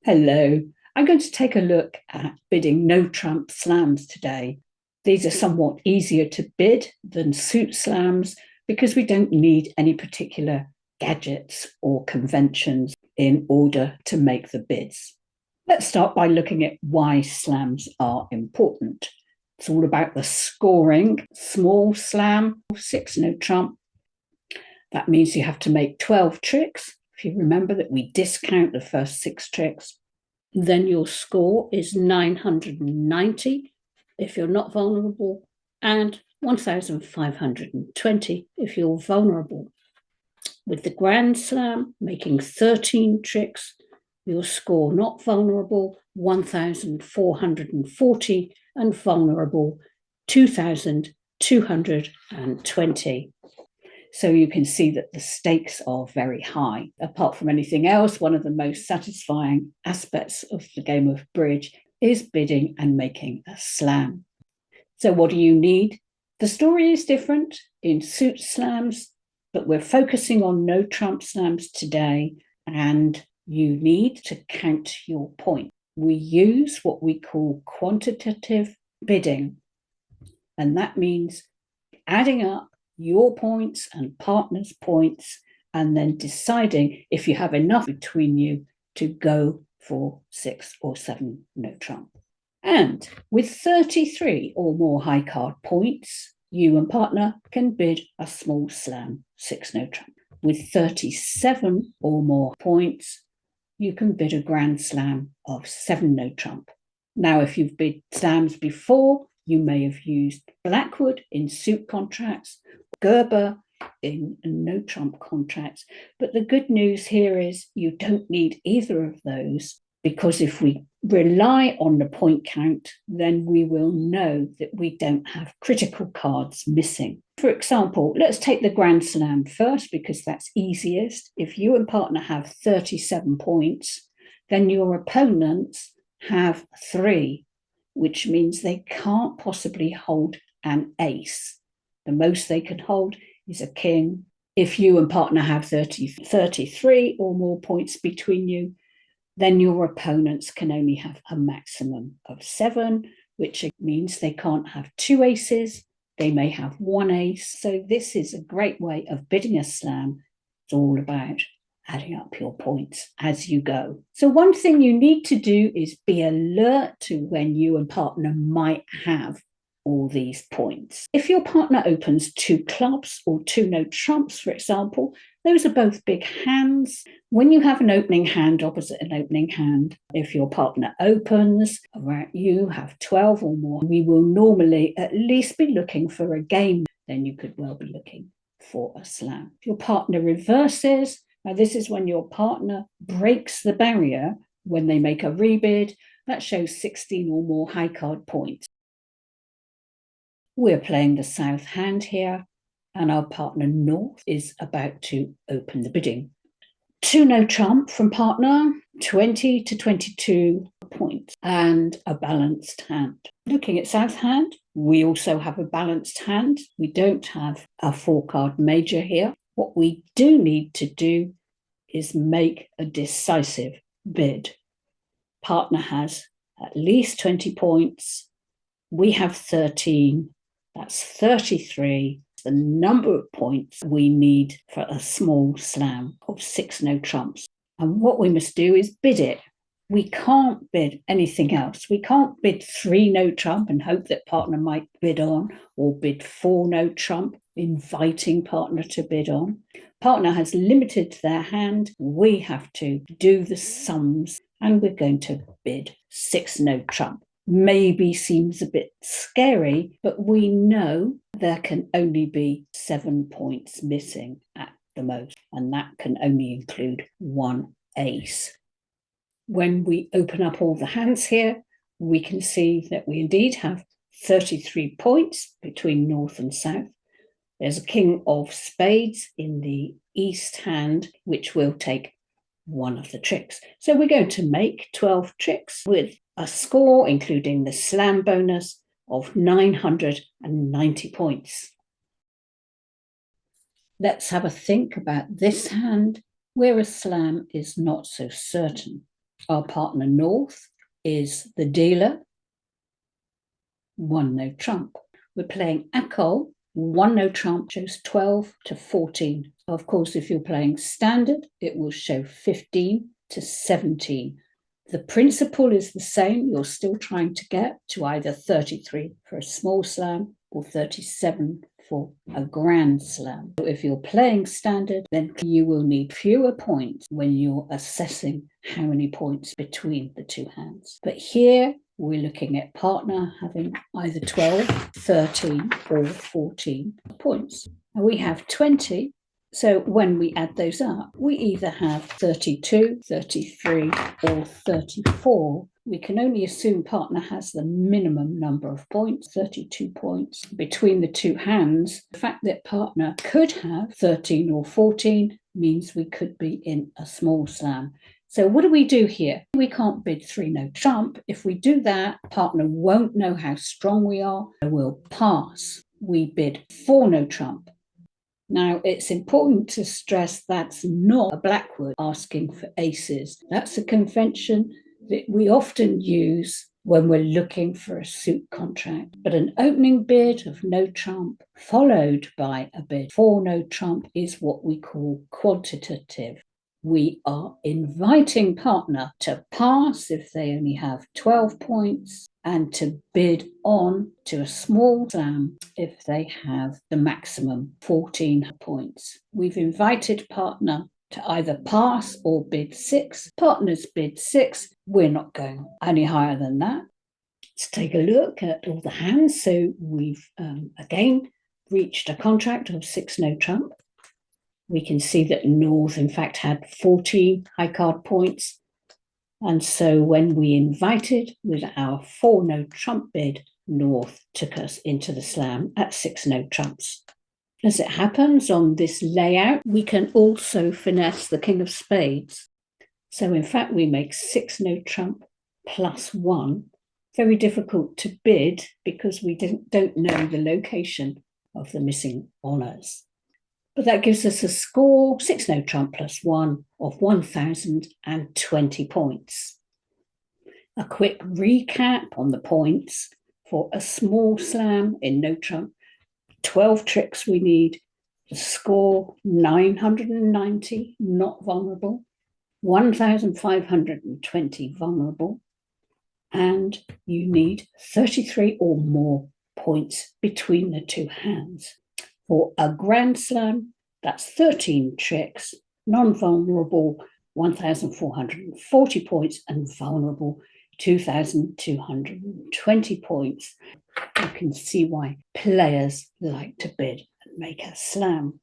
Hello, I'm going to take a look at bidding no trump slams today. These are somewhat easier to bid than suit slams because we don't need any particular gadgets or conventions in order to make the bids. Let's start by looking at why slams are important. It's all about the scoring. Small slam, 6 no trump. That means you have to make 12 tricks. If you remember that we discount the first 6 tricks, then your score is 990 if you're not vulnerable and 1520 if you're vulnerable. With the Grand Slam making 13 tricks, your score not vulnerable 1440 and vulnerable 2220. So you can see that the stakes are very high. Apart from anything else, one of the most satisfying aspects of the game of bridge is bidding and making a slam. So what do you need? The story is different in suit slams, but we're focusing on no trump slams today, and you need to count your points. We use what we call quantitative bidding, and that means adding up your points and partner's points, and then deciding if you have enough between you to go for 6 or 7 no trump. And with 33 or more high card points, you and partner can bid a small slam 6 no trump. With 37 or more points, you can bid a grand slam of 7 no trump. Now, if you've bid slams before, you may have used Blackwood in suit contracts, Gerber in no trump contracts. But the good news here is you don't need either of those, because if we rely on the point count, then we will know that we don't have critical cards missing. For example, let's take the Grand Slam first because that's easiest. If you and partner have 37 points, then your opponents have 3, which means they can't possibly hold an ace. The most they can hold is a king. If you and partner have 33 or more points between you, then your opponents can only have a maximum of 7, which means they can't have 2 aces. They may have 1 ace. So this is a great way of bidding a slam. It's all about adding up your points as you go. So one thing you need to do is be alert to when you and partner might have all these points. If your partner opens 2 clubs or 2 no trumps, for example, those are both big hands. When you have an opening hand opposite an opening hand, if your partner opens, you have 12 or more, we will normally at least be looking for a game. Then you could well be looking for a slam. If your partner reverses, now this is when your partner breaks the barrier when they make a rebid. That shows 16 or more high card points. We're playing the south hand here, and our partner north is about to open the bidding. 2 no trump from partner, 20 to 22 points, and a balanced hand. Looking at south hand, we also have a balanced hand. We don't have a 4-card major here. What we do need to do is make a decisive bid. Partner has at least 20 points. We have 13. That's 33, the number of points we need for a small slam of 6 no trumps. And what we must do is bid it. We can't bid anything else. We can't bid 3 no trump and hope that partner might bid on, or bid 4 no trump, inviting partner to bid on. Partner has limited their hand. We have to do the sums, and we're going to bid 6 no trump. Maybe seems a bit scary, but we know there can only be 7 points missing at the most, and that can only include 1 ace. When we open up all the hands here, we can see that we indeed have 33 points between north and south. There's a king of spades in the east hand, which will take 1 of the tricks. So we're going to make 12 tricks with a score, including the slam bonus, of 990 points. Let's have a think about this hand, where a slam is not so certain. Our partner North is the dealer, 1 no trump. We're playing Acol, 1 no trump shows 12 to 14. Of course, if you're playing standard, it will show 15 to 17. The principle is the same. You're still trying to get to either 33 for a small slam or 37 for a grand slam. So if you're playing standard, then you will need fewer points when you're assessing how many points between the two hands. But here we're looking at partner having either 12, 13 or 14 points. And we have 20. So when we add those up, we either have 32, 33 or 34. We can only assume partner has the minimum number of points, 32 points, between the two hands. The fact that partner could have 13 or 14 means we could be in a small slam. So what do we do here? We can't bid 3 no trump. If we do that, partner won't know how strong we are. We'll pass. We bid 4 no trump. Now, it's important to stress that's not a Blackwood asking for aces. That's a convention that we often use when we're looking for a suit contract. But an opening bid of no trump followed by a bid for no trump is what we call quantitative. We are inviting partner to pass if they only have 12 points and to bid on to a small slam if they have the maximum 14 points. We've invited partner to either pass or bid 6. Partner's bid 6. We're not going any higher than that. Let's take a look at all the hands. So we've again reached a contract of 6 no trump. We can see that North, in fact, had 14 high card points. And so when we invited with our 4 no trump bid, North took us into the slam at 6 no trumps. As it happens on this layout, we can also finesse the king of spades. So in fact, we make 6 no trump plus 1. Very difficult to bid because we don't know the location of the missing honours. But that gives us a score, 6 no trump plus 1, of 1,020 points. A quick recap on the points for a small slam in no trump. 12 tricks we need. The score, 990, not vulnerable. 1,520 vulnerable. And you need 33 or more points between the two hands. For a grand slam, that's 13 tricks, non-vulnerable 1,440 points, and vulnerable 2,220 points. You can see why players like to bid and make a slam.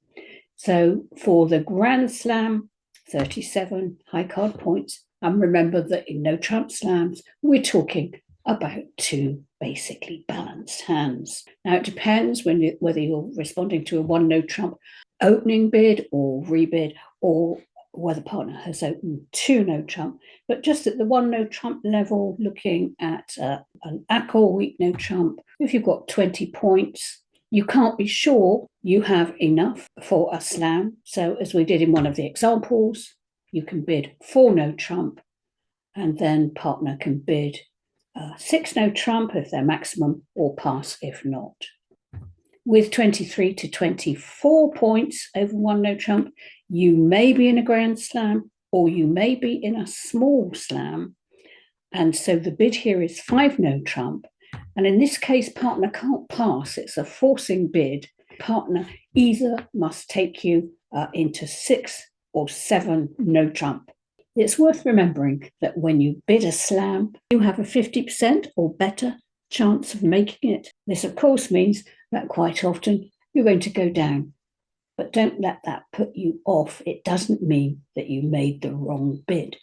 So for the grand slam, 37 high card points. And remember that in no trump slams, we're talking about 2 basically balanced hands. Now, it depends whether you're responding to a 1 no trump opening bid or rebid, or whether partner has opened 2 no trump. But just at the 1 no trump level, looking at an Acol weak no trump, if you've got 20 points, you can't be sure you have enough for a slam. So as we did in one of the examples, you can bid 4 no trump, and then partner can bid 6 no trump if they're maximum, or pass if not. With 23 to 24 points over 1 no trump, you may be in a grand slam or you may be in a small slam. And so the bid here is 5 no trump. And in this case, partner can't pass. It's a forcing bid. Partner either must take you into 6 or 7 no trump. It's worth remembering that when you bid a slam, you have a 50% or better chance of making it. This, of course, means that quite often you're going to go down. But don't let that put you off. It doesn't mean that you made the wrong bid.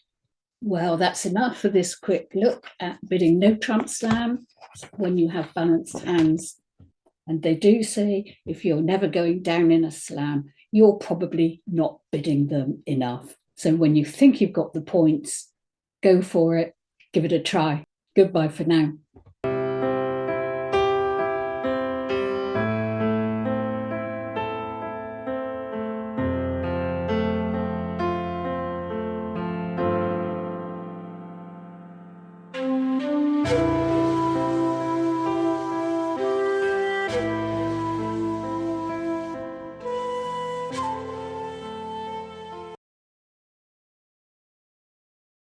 Well, that's enough for this quick look at bidding no trump slam when you have balanced hands. And they do say if you're never going down in a slam, you're probably not bidding them enough. So when you think you've got the points, go for it, give it a try. Goodbye for now.